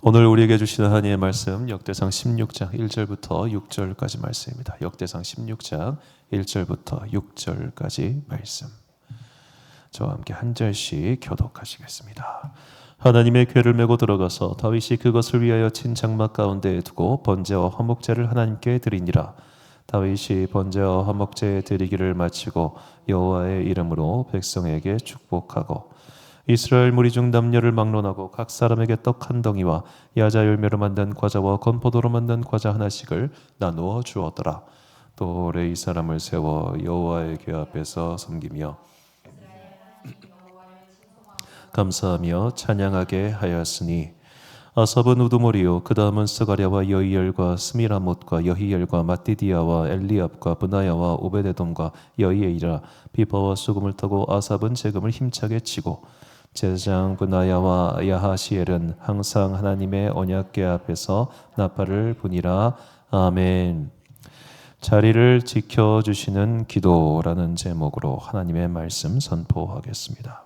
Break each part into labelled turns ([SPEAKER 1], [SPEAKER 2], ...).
[SPEAKER 1] 오늘 우리에게 주시는 하나님의 말씀 역대상 16장 1절부터 6절까지 말씀입니다. 역대상 16장 1절부터 6절까지 말씀. 저와 함께 한 절씩 교독하시겠습니다. 하나님의 궤를 메고 들어가서 다윗이 그것을 위하여 친 장막 가운데에 두고 번제와 화목제를 하나님께 드리니라. 다윗이 번제와 화목제 드리기를 마치고 여호와의 이름으로 백성에게 축복하고 이스라엘 무리 중 남녀를 막론하고 각 사람에게 떡 한 덩이와 야자 열매로 만든 과자와 건포도로 만든 과자 하나씩을 나누어 주었더라. 또 레위 사람을 세워 여호와의 궤 앞에서 섬기며 감사하며 찬양하게 하였으니 아삽은 우두머리요 그 다음은 스가랴와 여이엘과 스미라못과 여히엘과 마띠디아와 엘리압과 브나야와 오베데돔과 여이에이라. 비바와 수금을 타고 아삽은 재금을 힘차게 치고 제사장 브나야와 야하시엘은 항상 하나님의 언약궤 앞에서 나팔을 부니라. 아멘. 자리를 지켜주시는 기도라는 제목으로 하나님의 말씀 선포하겠습니다.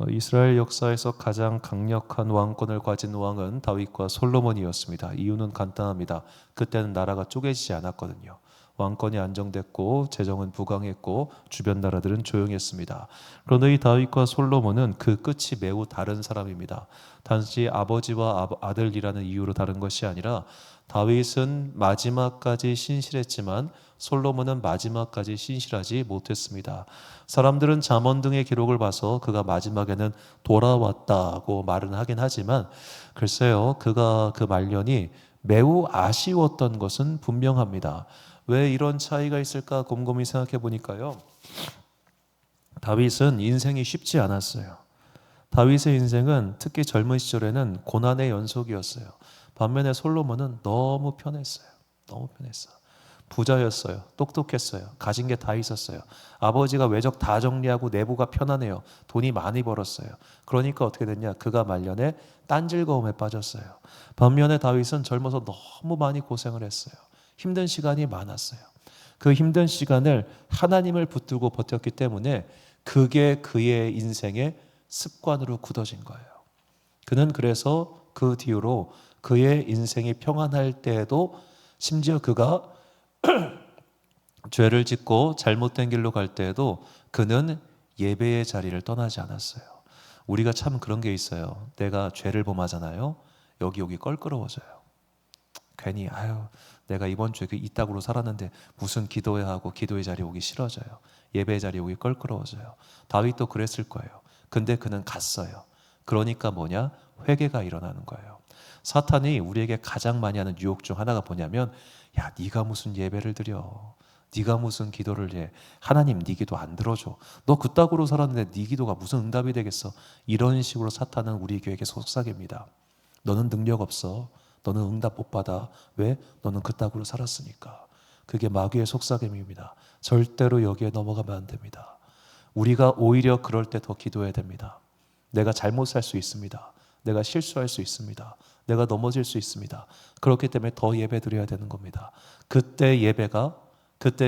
[SPEAKER 1] 이스라엘 역사에서 가장 강력한 왕권을 가진 왕은 다윗과 솔로몬이었습니다. 이유는 간단합니다. 그때는 나라가 쪼개지지 않았거든요. 왕권이 안정됐고 재정은 부강했고 주변 나라들은 조용했습니다. 그런데 이 다윗과 솔로몬은 그 끝이 매우 다른 사람입니다. 단지 아버지와 아들이라는 이유로 다른 것이 아니라 다윗은 마지막까지 신실했지만 솔로몬은 마지막까지 신실하지 못했습니다. 사람들은 잠언 등의 기록을 봐서 그가 마지막에는 돌아왔다고 말은 하긴 하지만 글쎄요, 그가 그 말년이 매우 아쉬웠던 것은 분명합니다. 왜 이런 차이가 있을까 곰곰이 생각해 보니까요, 다윗은 인생이 쉽지 않았어요. 다윗의 인생은 특히 젊은 시절에는 고난의 연속이었어요. 반면에 솔로몬은 너무 편했어요. 너무 편했어요. 부자였어요. 똑똑했어요. 가진 게 다 있었어요. 아버지가 외적 다 정리하고 내부가 편안해요. 돈이 많이 벌었어요. 그러니까 어떻게 됐냐? 그가 말년에 딴 즐거움에 빠졌어요. 반면에 다윗은 젊어서 너무 많이 고생을 했어요. 힘든 시간이 많았어요. 그 힘든 시간을 하나님을 붙들고 버텼기 때문에 그게 그의 인생의 습관으로 굳어진 거예요. 그는 그래서 그 뒤로 그의 인생이 평안할 때에도 심지어 그가 죄를 짓고 잘못된 길로 갈 때에도 그는 예배의 자리를 떠나지 않았어요. 우리가 참 그런 게 있어요. 내가 죄를 범하잖아요. 여기 껄끄러워져요. 괜히 내가 이번 주에 이따구로 살았는데 무슨 기도해야 하고 기도의 자리 오기 싫어져요. 예배의 자리 오기 껄끄러워져요. 다윗도 그랬을 거예요. 근데 그는 갔어요. 그러니까 뭐냐? 회개가 일어나는 거예요. 사탄이 우리에게 가장 많이 하는 유혹 중 하나가 뭐냐면, 야, 네가 무슨 예배를 드려? 네가 무슨 기도를 해? 하나님 네 기도 안 들어줘. 너 그따구로 살았는데 네 기도가 무슨 응답이 되겠어? 이런 식으로 사탄은 우리에게 속삭입니다. 너는 능력 없어. 너는 응답 못 받아. 왜? 너는 그따구로 살았으니까. 그게 마귀의 속삭임입니다. 절대로 여기에 넘어가면 안 됩니다. 우리가 오히려 그럴 때 더 기도해야 됩니다. 내가 잘못 살 수 있습니다. 내가 실수할 수 있습니다. 내가 넘어질 수 있습니다. 그렇기 때문에 더 예배 드려야 되는 겁니다. 그때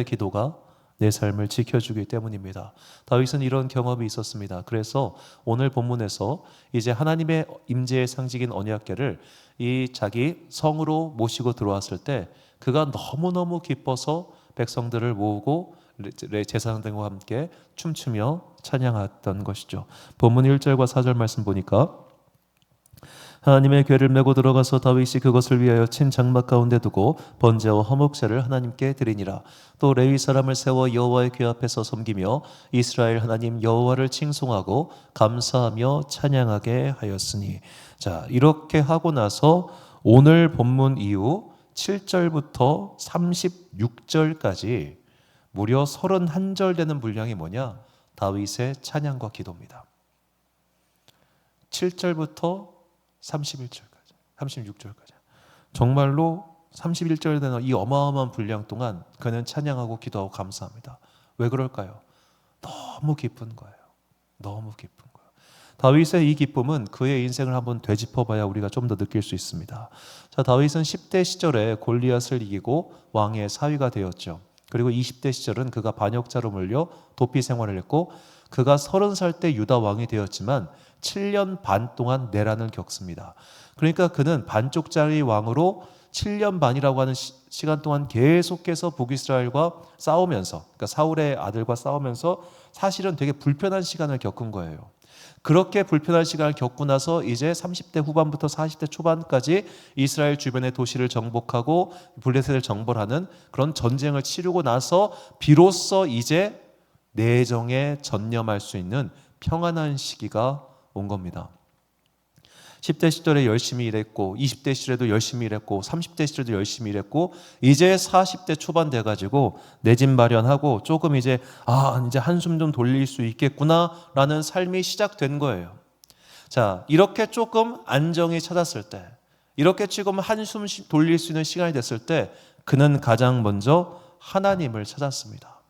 [SPEAKER 1] 기도가 내 삶을 지켜주기 때문입니다. 다윗은 이런 경험이 있었습니다. 그래서 오늘 본문에서 이제 하나님의 임재의 상징인 언약궤를 이 자기 성으로 모시고 들어왔을 때 그가 너무너무 기뻐서 백성들을 모으고 제사장들과 함께 춤추며 찬양했던 것이죠. 본문 1절과 4절 말씀 보니까 하나님의 궤를 메고 들어가서 다윗이 그것을 위하여 친 장막 가운데 두고 번제와 화목제를 하나님께 드리니라. 또 레위 사람을 세워 여호와의 궤 앞에서 섬기며 이스라엘 하나님 여호와를 칭송하고 감사하며 찬양하게 하였으니. 자, 이렇게 하고 나서 오늘 본문 이후 7절부터 36절까지 무려 31절 되는 분량이 뭐냐? 다윗의 찬양과 기도입니다. 7절부터 31절까지, 36절까지. 정말로 31절 되는 이 어마어마한 분량 동안 그는 찬양하고 기도하고 감사합니다. 왜 그럴까요? 너무 기쁜 거예요. 너무 기쁜 거예요. 다윗의 이 기쁨은 그의 인생을 한번 되짚어봐야 우리가 좀 더 느낄 수 있습니다. 자, 다윗은 10대 시절에 골리앗을 이기고 왕의 사위가 되었죠. 그리고 20대 시절은 그가 반역자로 몰려 도피 생활을 했고, 그가 30살 때 유다 왕이 되었지만 7년 반 동안 내란을 겪습니다. 그러니까 그는 반쪽짜리 왕으로 7년 반이라고 하는 시간 동안 계속해서 북이스라엘과 싸우면서, 그러니까 사울의 아들과 싸우면서 사실은 되게 불편한 시간을 겪은 거예요. 그렇게 불편한 시간을 겪고 나서 이제 30대 후반부터 40대 초반까지 이스라엘 주변의 도시를 정복하고 블레셋을 정벌하는 그런 전쟁을 치르고 나서 비로소 이제 내정에 전념할 수 있는 평안한 시기가 온 겁니다. 10대 시절에 열심히 일했고 20대 시절에도 열심히 일했고 30대 시절에도 열심히 일했고 이제 40대 초반 돼가지고 내 집 마련하고 조금 이제 이제 한숨 좀 돌릴 수 있겠구나라는 삶이 시작된 거예요. 자, 이렇게 조금 안정이 찾았을 때, 이렇게 지금 한숨 돌릴 수 있는 시간이 됐을 때 그는 가장 먼저 하나님을 찾았습니다.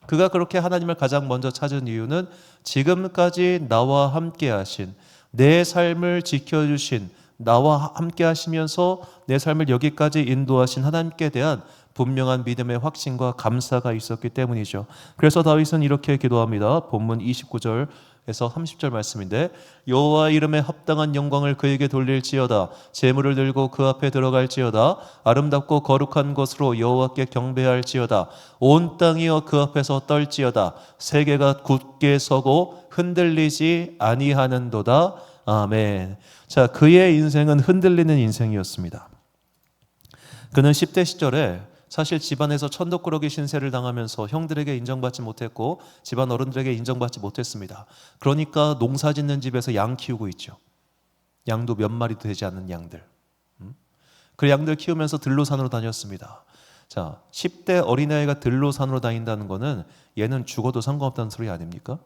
[SPEAKER 1] 그가 그렇게 하나님을 가장 먼저 찾은 이유는 지금까지 나와 함께 하신, 내 삶을 지켜주신, 나와 함께 하시면서 내 삶을 여기까지 인도하신 하나님께 대한 분명한 믿음의 확신과 감사가 있었기 때문이죠. 그래서 다윗은 이렇게 기도합니다. 본문 29절에서 30절 말씀인데, 여호와 이름에 합당한 영광을 그에게 돌릴지어다. 제물을 들고 그 앞에 들어갈지어다. 아름답고 거룩한 것으로 여호와께 경배할지어다. 온 땅이여 그 앞에서 떨지어다. 세계가 굳게 서고 흔들리지 아니하는도다. 아멘. 자, 그의 인생은 흔들리는 인생이었습니다. 그는 10대 시절에 사실 집안에서 천덕꾸러기 신세를 당하면서 형들에게 인정받지 못했고 집안 어른들에게 인정받지 못했습니다. 그러니까 농사 짓는 집에서 양 키우고 있죠. 양도 몇 마리도 되지 않는 양들. 그 양들 키우면서 들로산으로 다녔습니다. 자, 10대 어린아이가 들로산으로 다닌다는 거는 얘는 죽어도 상관없다는 소리 아닙니까?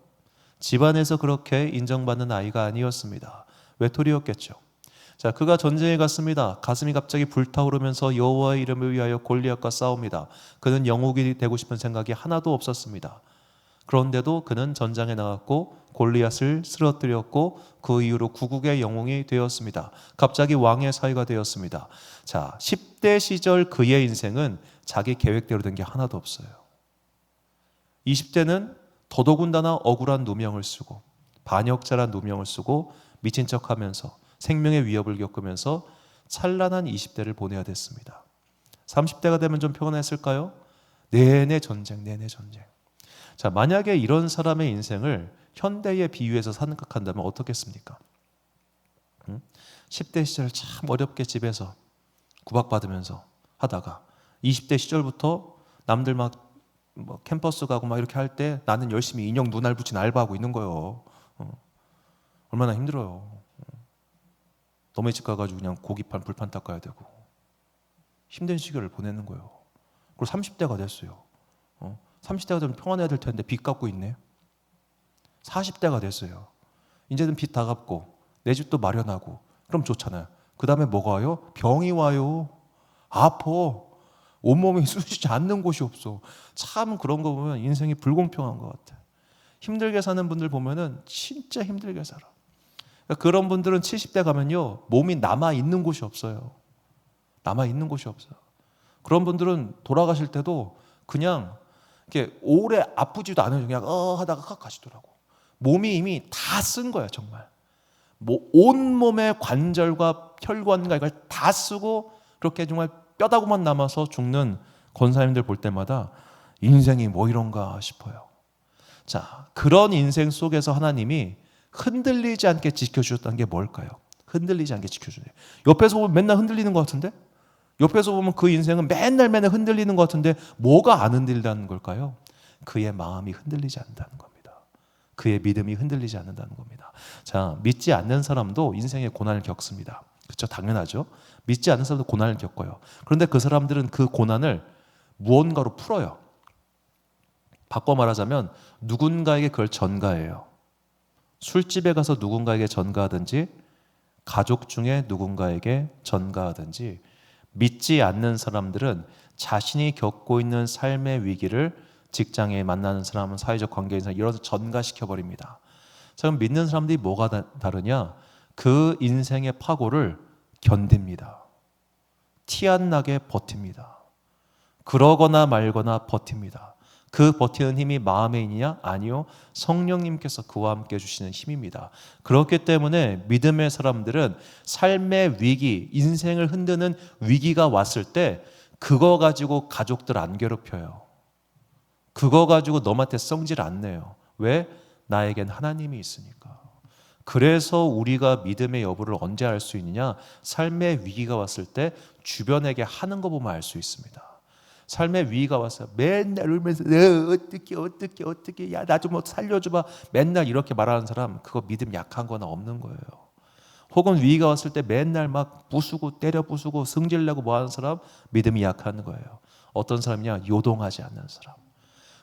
[SPEAKER 1] 집안에서 그렇게 인정받는 아이가 아니었습니다. 외톨이였겠죠. 자, 그가 전쟁에 갔습니다. 가슴이 갑자기 불타오르면서 여호와의 이름을 위하여 골리앗과 싸웁니다. 그는 영웅이 되고 싶은 생각이 하나도 없었습니다. 그런데도 그는 전장에 나갔고 골리앗을 쓰러뜨렸고 그 이후로 구국의 영웅이 되었습니다. 갑자기 왕의 사위가 되었습니다. 자, 10대 시절 그의 인생은 자기 계획대로 된 게 하나도 없어요. 20대는 더더군다나 억울한 누명을 쓰고 반역자란 누명을 쓰고 미친 척하면서 생명의 위협을 겪으면서 찬란한 20대를 보내야 됐습니다. 30대가 되면 좀 평안했을까요? 내내 전쟁. 자, 만약에 이런 사람의 인생을 현대에 비유해서 생각한다면 어떻겠습니까? 10대 시절 참 어렵게 집에서 구박받으면서 하다가 20대 시절부터 남들 막 캠퍼스 가고 막 이렇게 할 때 나는 열심히 인형 눈알 붙인 알바하고 있는 거예요. 얼마나 힘들어요. 너네 집 가가지고 그냥 고기판 불판 닦아야 되고 힘든 시기를 보내는 거예요. 그리고 30대가 됐어요. 30대가 되면 평안해야 될 텐데 빚 갚고 있네. 40대가 됐어요. 이제는 빚 다 갚고 내 집도 마련하고 그럼 좋잖아요. 그 다음에 뭐가 와요? 병이 와요. 아파. 온몸이 쑤시지 않는 곳이 없어. 참 그런 거 보면 인생이 불공평한 것 같아. 힘들게 사는 분들 보면은 진짜 힘들게 살아. 그런 분들은 70대 가면요 몸이 남아있는 곳이 없어요. 남아있는 곳이 없어요. 그런 분들은 돌아가실 때도 그냥 이렇게 오래 아프지도 않아요. 그냥 하다가 칵 가시더라고. 몸이 이미 다 쓴 거야 정말. 온몸의 관절과 혈관과 이걸 다 쓰고 그렇게 정말 뼈다구만 남아서 죽는 권사님들 볼 때마다 인생이 뭐 이런가 싶어요. 자, 그런 인생 속에서 하나님이 흔들리지 않게 지켜주셨다는 게 뭘까요? 흔들리지 않게 지켜주네요. 옆에서 보면 맨날 흔들리는 것 같은데? 옆에서 보면 그 인생은 맨날 흔들리는 것 같은데 뭐가 안 흔들리는 걸까요? 그의 마음이 흔들리지 않는다는 겁니다. 그의 믿음이 흔들리지 않는다는 겁니다. 자, 믿지 않는 사람도 인생의 고난을 겪습니다. 그렇죠? 당연하죠. 믿지 않는 사람도 고난을 겪어요. 그런데 그 사람들은 그 고난을 무언가로 풀어요. 바꿔 말하자면 누군가에게 그걸 전가해요. 술집에 가서 누군가에게 전가하든지 가족 중에 누군가에게 전가하든지 믿지 않는 사람들은 자신이 겪고 있는 삶의 위기를 직장에 만나는 사람, 사회적 관계인 사람 이런 전가시켜버립니다. 그럼 믿는 사람들이 뭐가 다르냐? 그 인생의 파고를 견딥니다. 티 안 나게 버팁니다. 그러거나 말거나 버팁니다. 그 버티는 힘이 마음에 있느냐? 아니요. 성령님께서 그와 함께 주시는 힘입니다. 그렇기 때문에 믿음의 사람들은 삶의 위기, 인생을 흔드는 위기가 왔을 때 그거 가지고 가족들 안 괴롭혀요. 그거 가지고 넘한테 성질 안 내요. 왜? 나에겐 하나님이 있으니까. 그래서 우리가 믿음의 여부를 언제 알 수 있느냐? 삶의 위기가 왔을 때 주변에게 하는 거 보면 알 수 있습니다. 삶의 위기가 왔어요. 맨날 울면서 어떻게 야 나 좀 살려줘봐. 맨날 이렇게 말하는 사람 그거 믿음 약한 거나 없는 거예요. 혹은 위기가 왔을 때 맨날 막 부수고 때려 부수고 승질내고 뭐 하는 사람 믿음이 약한 거예요. 어떤 사람이냐? 요동하지 않는 사람.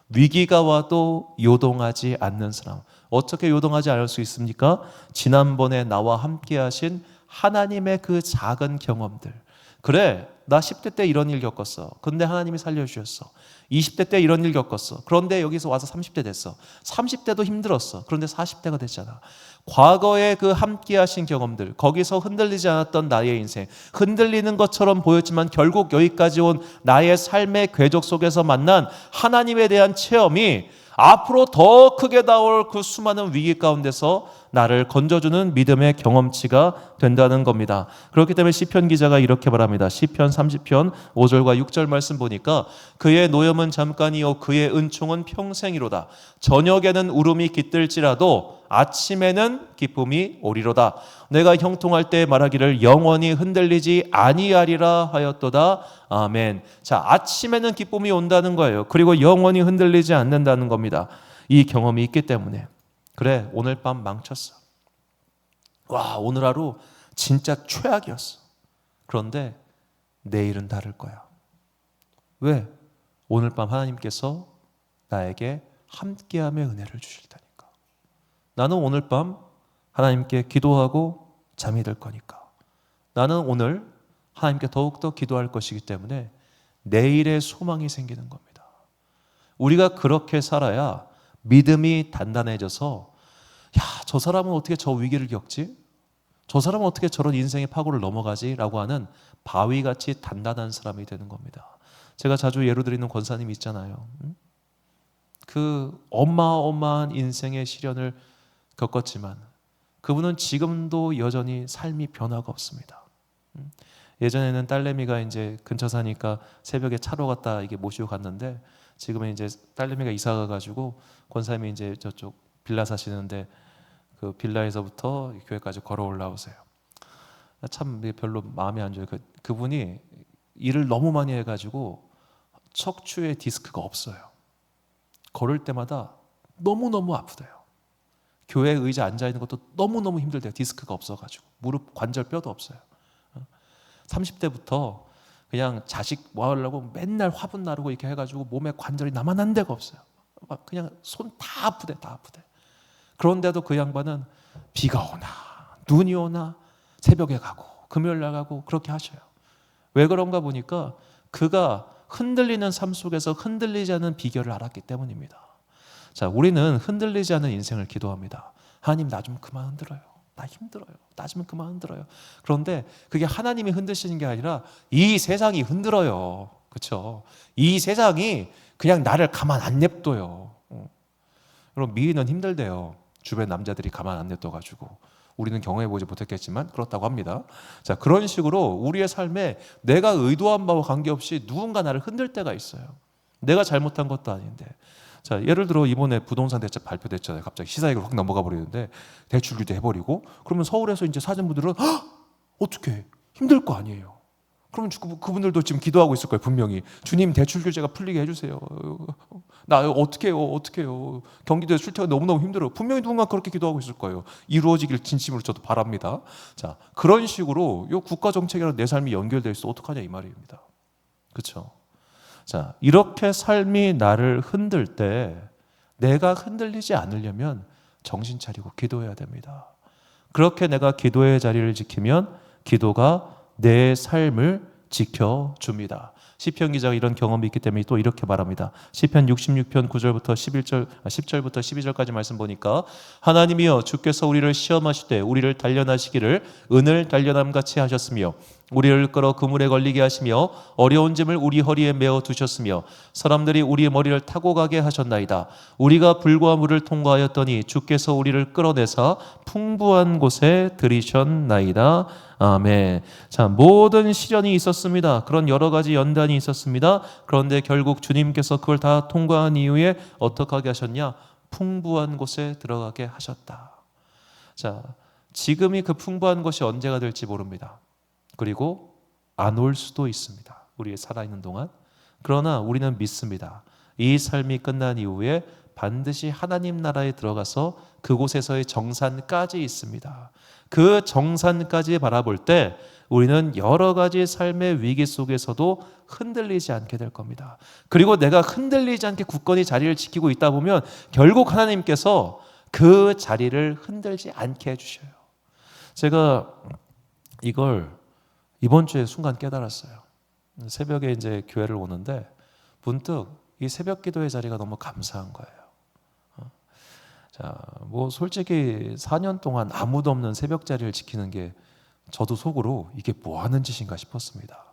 [SPEAKER 1] 위기가 와도 요동하지 않는 사람. 어떻게 요동하지 않을 수 있습니까? 지난번에 나와 함께 하신 하나님의 그 작은 경험들. 그래, 나 10대 때 이런 일 겪었어. 근데 하나님이 살려주셨어. 20대 때 이런 일 겪었어. 그런데 여기서 와서 30대 됐어. 30대도 힘들었어. 그런데 40대가 됐잖아. 과거에 그 함께 하신 경험들, 거기서 흔들리지 않았던 나의 인생, 흔들리는 것처럼 보였지만 결국 여기까지 온 나의 삶의 궤적 속에서 만난 하나님에 대한 체험이 앞으로 더 크게 나올 그 수많은 위기 가운데서 나를 건져주는 믿음의 경험치가 된다는 겁니다. 그렇기 때문에 시편 기자가 이렇게 말합니다. 시편 30편 5절과 6절 말씀 보니까 그의 노염은 잠깐이요 그의 은총은 평생이로다. 저녁에는 울음이 깃들지라도 아침에는 기쁨이 오리로다. 내가 형통할 때 말하기를 영원히 흔들리지 아니하리라 하였도다. 아멘. 자, 아침에는 기쁨이 온다는 거예요. 그리고 영원히 흔들리지 않는다는 겁니다. 이 경험이 있기 때문에. 그래, 오늘 밤 망쳤어. 와, 오늘 하루 진짜 최악이었어. 그런데 내일은 다를 거야. 왜? 오늘 밤 하나님께서 나에게 함께함의 은혜를 주실 테니까. 나는 오늘 밤 하나님께 기도하고 잠이 들 거니까. 나는 오늘 하나님께 더욱더 기도할 것이기 때문에 내일의 소망이 생기는 겁니다. 우리가 그렇게 살아야 믿음이 단단해져서 야, 저 사람은 어떻게 저 위기를 겪지? 저 사람은 어떻게 저런 인생의 파고를 넘어가지? 라고 하는 바위같이 단단한 사람이 되는 겁니다. 제가 자주 예로 드리는 권사님이 있잖아요. 그 어마어마한 인생의 시련을 겪었지만 그분은 지금도 여전히 삶이 변화가 없습니다. 예전에는 딸내미가 이제 근처 사니까 새벽에 차로 갔다 이게 모시고 갔는데 지금은 이제 딸내미가 이사 가가지고 권사님이 이제 저쪽 빌라 사시는데 그 빌라에서부터 교회까지 걸어 올라오세요. 참 별로 마음에 안 줘요. 그분이 일을 너무 많이 해가지고 척추에 디스크가 없어요. 걸을 때마다 너무너무 아프대요. 교회 의자 앉아 있는 것도 너무너무 힘들대요. 디스크가 없어가지고 무릎 관절 뼈도 없어요. 30대부터 그냥 자식 뭐 하려고 맨날 화분 나르고 이렇게 해가지고 몸에 관절이 남아난 데가 없어요. 막 그냥 손 다 아프대, 다 아프대. 그런데도 그 양반은 비가 오나 눈이 오나 새벽에 가고 금요일 날 가고 그렇게 하셔요. 왜 그런가 보니까 그가 흔들리는 삶 속에서 흔들리지 않는 비결을 알았기 때문입니다. 자, 우리는 흔들리지 않는 인생을 기도합니다. 하나님 나 좀 그만 흔들어요. 나 힘들어요. 나 좀 그만 흔들어요. 그런데 그게 하나님이 흔드시는 게 아니라 이 세상이 흔들어요. 그렇죠? 이 세상이 그냥 나를 가만 안 냅둬요. 여러분 미인은 힘들대요. 주변 남자들이 가만 안 냅둬가지고 우리는 경험해보지 못했겠지만 그렇다고 합니다. 자, 그런 식으로 우리의 삶에 내가 의도한 바와 관계없이 누군가 나를 흔들 때가 있어요. 내가 잘못한 것도 아닌데. 자, 예를 들어 이번에 부동산 대책 발표됐잖아요. 갑자기 시사회가 확 넘어가 버리는데 대출 규제 해버리고 그러면 서울에서 이제 사진분들은 어떻게 힘들 거 아니에요. 그러면 그분들도 지금 기도하고 있을 거예요. 분명히 주님 대출 규제가 풀리게 해주세요. 나 어떻게 해요. 경기도에 출퇴근 너무너무 힘들어요. 분명히 누군가 그렇게 기도하고 있을 거예요. 이루어지길 진심으로 저도 바랍니다. 자, 그런 식으로 요 국가 정책이랑 내 삶이 연결돼 있어 어떡하냐 이 말입니다. 그렇죠? 자, 이렇게 삶이 나를 흔들 때 내가 흔들리지 않으려면 정신 차리고 기도해야 됩니다. 그렇게 내가 기도의 자리를 지키면 기도가 내 삶을 지켜줍니다. 시편 기자가 이런 경험이 있기 때문에 또 이렇게 말합니다. 시편 66편 9절부터 10절부터 12절까지 말씀 보니까 하나님이여 주께서 우리를 시험하시되 우리를 단련하시기를 은을 단련함 같이 하셨으며 우리를 끌어 그물에 걸리게 하시며 어려운 짐을 우리 허리에 메어 두셨으며 사람들이 우리의 머리를 타고 가게 하셨나이다. 우리가 불과 물을 통과하였더니 주께서 우리를 끌어내사 풍부한 곳에 들이셨나이다. 아멘. 자, 모든 시련이 있었습니다. 그런 여러 가지 연단이 있었습니다. 그런데 결국 주님께서 그걸 다 통과한 이후에 어떻게 하게 하셨냐? 풍부한 곳에 들어가게 하셨다. 자, 지금이 그 풍부한 것이 언제가 될지 모릅니다. 그리고 안 올 수도 있습니다. 우리 살아있는 동안. 그러나 우리는 믿습니다. 이 삶이 끝난 이후에 반드시 하나님 나라에 들어가서 그곳에서의 정산까지 있습니다. 그 정산까지 바라볼 때 우리는 여러 가지 삶의 위기 속에서도 흔들리지 않게 될 겁니다. 그리고 내가 흔들리지 않게 굳건히 자리를 지키고 있다 보면 결국 하나님께서 그 자리를 흔들지 않게 해주셔요. 제가 이걸 이번 주에 순간 깨달았어요. 새벽에 이제 교회를 오는데 문득 이 새벽 기도의 자리가 너무 감사한 거예요. 자, 뭐 솔직히 4년 동안 아무도 없는 새벽 자리를 지키는 게 저도 속으로 이게 뭐 하는 짓인가 싶었습니다.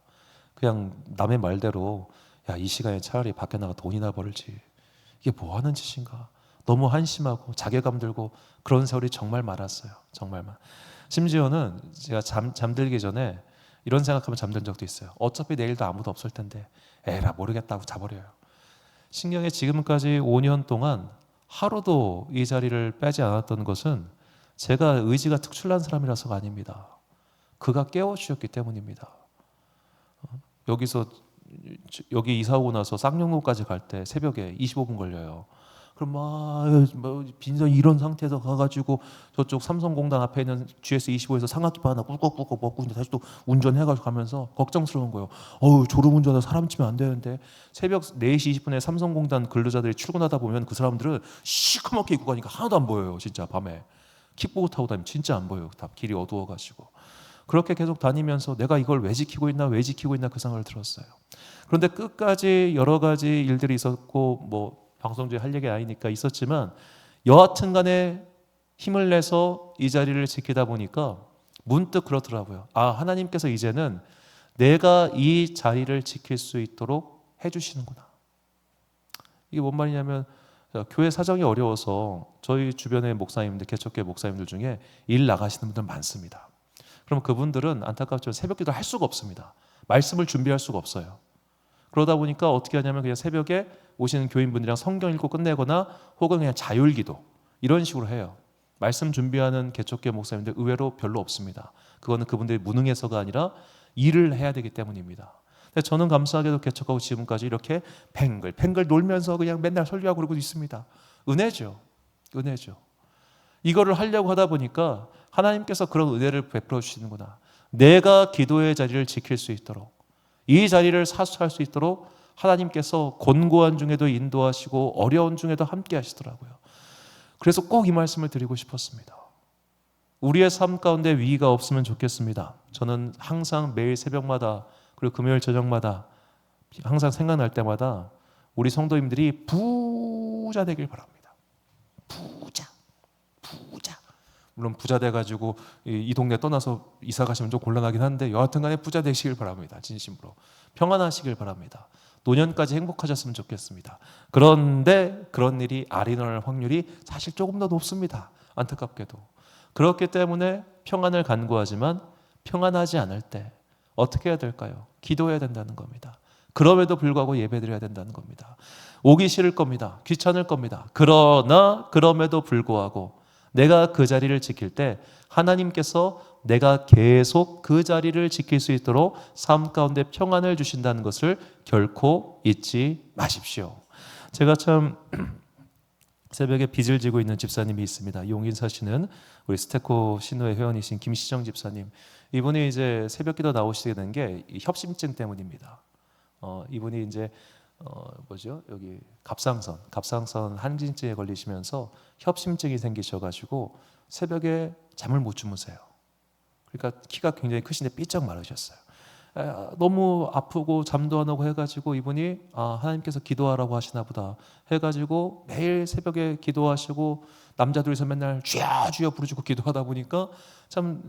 [SPEAKER 1] 그냥 남의 말대로 야, 이 시간에 차라리 밖에 나가 돈이나 벌지. 이게 뭐 하는 짓인가. 너무 한심하고 자괴감 들고 그런 세월이 정말 많았어요. 정말 많. 심지어는 제가 잠들기 전에 이런 생각하면 잠든 적도 있어요. 어차피 내일도 아무도 없을 텐데 에라 모르겠다고 자버려요. 신경에 지금까지 5년 동안 하루도 이 자리를 빼지 않았던 것은 제가 의지가 특출난 사람이라서가 아닙니다. 그가 깨워주셨기 때문입니다. 여기 이사 오고 나서 쌍용로까지 갈 때 새벽에 25분 걸려요. 그럼 막 빈선 이런 상태에서 가가지고 저쪽 삼성공단 앞에 있는 GS25에서 상하키바 하나 꿀꺽꿀꺽 먹고 이제 다시 또 운전해가지고 가면서 걱정스러운 거예요. 졸음운전해서 사람 치면 안 되는데 새벽 4시 20분에 삼성공단 근로자들이 출근하다 보면 그 사람들은 시커멓게 입고 가니까 하나도 안 보여요. 진짜 밤에 킥보드 타고 다니면 진짜 안 보여요. 다 길이 어두워가지고. 그렇게 계속 다니면서 내가 이걸 왜 지키고 있나 그 생각을 들었어요. 그런데 끝까지 여러 가지 일들이 있었고 뭐 방송 중에 할 얘기 아니니까 있었지만 여하튼 간에 힘을 내서 이 자리를 지키다 보니까 문득 그렇더라고요. 하나님께서 이제는 내가 이 자리를 지킬 수 있도록 해주시는구나. 이게 뭔 말이냐면 교회 사정이 어려워서 저희 주변의 목사님들, 개척교회 목사님들 중에 일 나가시는 분들 많습니다. 그럼 그분들은 안타깝지만 새벽기도 할 수가 없습니다. 말씀을 준비할 수가 없어요. 그러다 보니까 어떻게 하냐면 그냥 새벽에 오시는 교인분들이랑 성경 읽고 끝내거나 혹은 그냥 자율기도 이런 식으로 해요. 말씀 준비하는 개척교회 목사님들 의외로 별로 없습니다. 그거는 그분들이 무능해서가 아니라 일을 해야 되기 때문입니다. 근데 저는 감사하게도 개척하고 지금까지 이렇게 팽글 놀면서 그냥 맨날 설교하고 그러고 있습니다. 은혜죠. 은혜죠. 이거를 하려고 하다 보니까 하나님께서 그런 은혜를 베풀어 주시는구나. 내가 기도의 자리를 지킬 수 있도록 이 자리를 사수할 수 있도록 하나님께서 곤고한 중에도 인도하시고 어려운 중에도 함께 하시더라고요. 그래서 꼭 이 말씀을 드리고 싶었습니다. 우리의 삶 가운데 위기가 없으면 좋겠습니다. 저는 항상 매일 새벽마다 그리고 금요일 저녁마다 항상 생각날 때마다 우리 성도님들이 부자 되길 바랍니다. 부자. 물론 부자 돼가지고 이 동네 떠나서 이사 가시면 좀 곤란하긴 한데 여하튼 간에 부자 되시길 바랍니다. 진심으로. 평안하시길 바랍니다. 노년까지 행복하셨으면 좋겠습니다. 그런데 그런 일이 일어날 확률이 사실 조금 더 높습니다. 안타깝게도. 그렇기 때문에 평안을 간구하지만 평안하지 않을 때 어떻게 해야 될까요? 기도해야 된다는 겁니다. 그럼에도 불구하고 예배드려야 된다는 겁니다. 오기 싫을 겁니다. 귀찮을 겁니다. 그러나 그럼에도 불구하고 내가 그 자리를 지킬 때 하나님께서 내가 계속 그 자리를 지킬 수 있도록 삶 가운데 평안을 주신다는 것을 결코 잊지 마십시오. 제가 참 새벽에 빚을 지고 있는 집사님이 있습니다. 용인 사시는 우리 스테코 신호의 회원이신 김시정 집사님. 이분이 이제 새벽기도 나오시게 된 게 협심증 때문입니다. 이분이 이제 여기 갑상선 항진증에 걸리시면서 협심증이 생기셔가지고 새벽에 잠을 못 주무세요. 그러니까 키가 굉장히 크신데 삐쩍 마르셨어요. 너무 아프고 잠도 안 오고 해가지고 이분이 하나님께서 기도하라고 하시나 보다 해가지고 매일 새벽에 기도하시고 남자들이서 맨날 주여 주여 부르시고 기도하다 보니까 참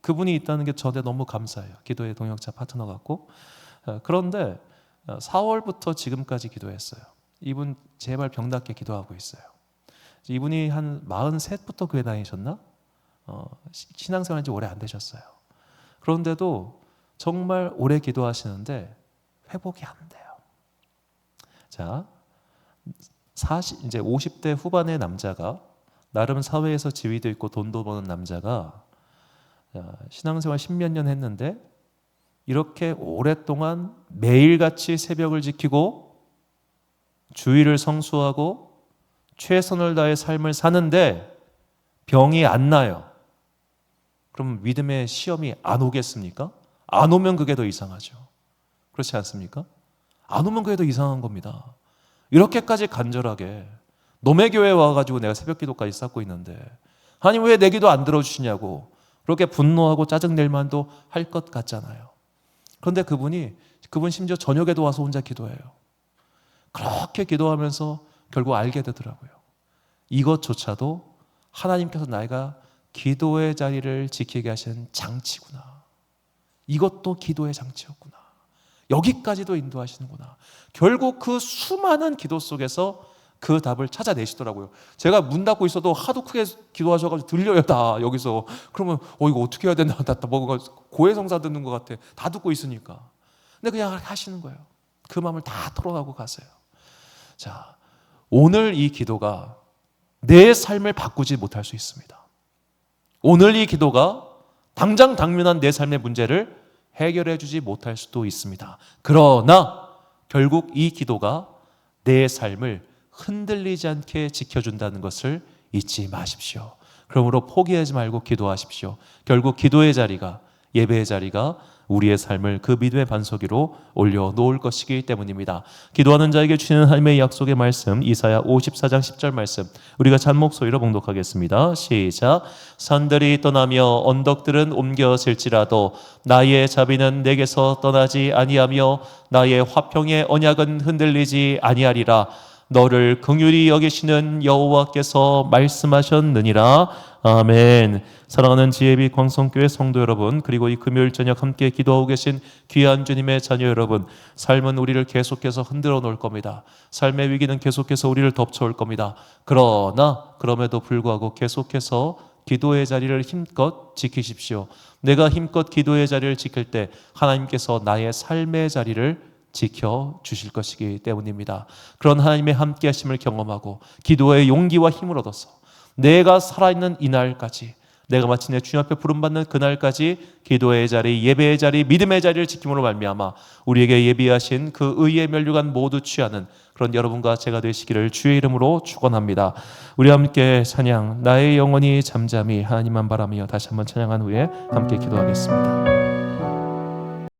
[SPEAKER 1] 그분이 있다는 게 저한테 너무 감사해요. 기도의 동역자 파트너 같고. 그런데 4월부터 지금까지 기도했어요. 이분 제발 병 낫게 기도하고 있어요. 이분이 한 43부터 교회 다니셨나? 신앙생활한 지 오래 안 되셨어요. 그런데도 정말 오래 기도하시는데 회복이 안 돼요. 자, 이제 50대 후반의 남자가 나름 사회에서 지위도 있고 돈도 버는 남자가 신앙생활 10몇 년 했는데 이렇게 오랫동안 매일같이 새벽을 지키고 주일을 성수하고 최선을 다해 삶을 사는데 병이 안 나요. 그럼 믿음의 시험이 안 오겠습니까? 안 오면 그게 더 이상하죠. 그렇지 않습니까? 안 오면 그게 더 이상한 겁니다. 이렇게까지 간절하게 놈의 교회에 와가지고 내가 새벽 기도까지 쌓고 있는데 하나님 왜 내 기도 안 들어주시냐고 그렇게 분노하고 짜증낼 만도 할 것 같잖아요. 그런데 그분 심지어 저녁에도 와서 혼자 기도해요. 그렇게 기도하면서 결국 알게 되더라고요. 이것조차도 하나님께서 나이가 기도의 자리를 지키게 하신 장치구나. 이것도 기도의 장치였구나. 여기까지도 인도하시는구나. 결국 그 수많은 기도 속에서 그 답을 찾아내시더라고요. 제가 문 닫고 있어도 하도 크게 기도하셔가지고 들려요 다 여기서. 그러면 이거 어떻게 해야 되나, 나 뭔가 고해성사 듣는 것 같아. 다 듣고 있으니까. 근데 그냥 하시는 거예요. 그 마음을 다 털어가고 가세요. 자, 오늘 이 기도가 내 삶을 바꾸지 못할 수 있습니다. 오늘 이 기도가 당장 당면한 내 삶의 문제를 해결해 주지 못할 수도 있습니다. 그러나 결국 이 기도가 내 삶을 흔들리지 않게 지켜준다는 것을 잊지 마십시오. 그러므로 포기하지 말고 기도하십시오. 결국 기도의 자리가, 예배의 자리가 우리의 삶을 그 믿음의 반석 위로 올려놓을 것이기 때문입니다. 기도하는 자에게 주시는 하나님의 약속의 말씀, 이사야 54장 10절 말씀, 우리가 잔목소리로 봉독하겠습니다. 시작. 산들이 떠나며 언덕들은 옮겨질지라도 나의 자비는 내게서 떠나지 아니하며 나의 화평의 언약은 흔들리지 아니하리라. 너를 긍휼히 여기시는 여호와께서 말씀하셨느니라. 아멘. 사랑하는 지혜빛 광성교회 성도 여러분, 그리고 이 금요일 저녁 함께 기도하고 계신 귀한 주님의 자녀 여러분, 삶은 우리를 계속해서 흔들어 놓을 겁니다. 삶의 위기는 계속해서 우리를 덮쳐올 겁니다. 그러나 그럼에도 불구하고 계속해서 기도의 자리를 힘껏 지키십시오. 내가 힘껏 기도의 자리를 지킬 때 하나님께서 나의 삶의 자리를 지켜주실 것이기 때문입니다. 그런 하나님의 함께하심을 경험하고 기도의 용기와 힘을 얻어서 내가 살아있는 이날까지, 내가 마침내 주님 앞에 부름받는 그날까지 기도의 자리, 예배의 자리, 믿음의 자리를 지킴으로 말미암아 우리에게 예비하신 그 의의 면류관 모두 취하는 그런 여러분과 제가 되시기를 주의 이름으로 축원합니다. 우리 함께 찬양, 나의 영혼이 잠잠히 하나님만 바라며 다시 한번 찬양한 후에 함께 기도하겠습니다.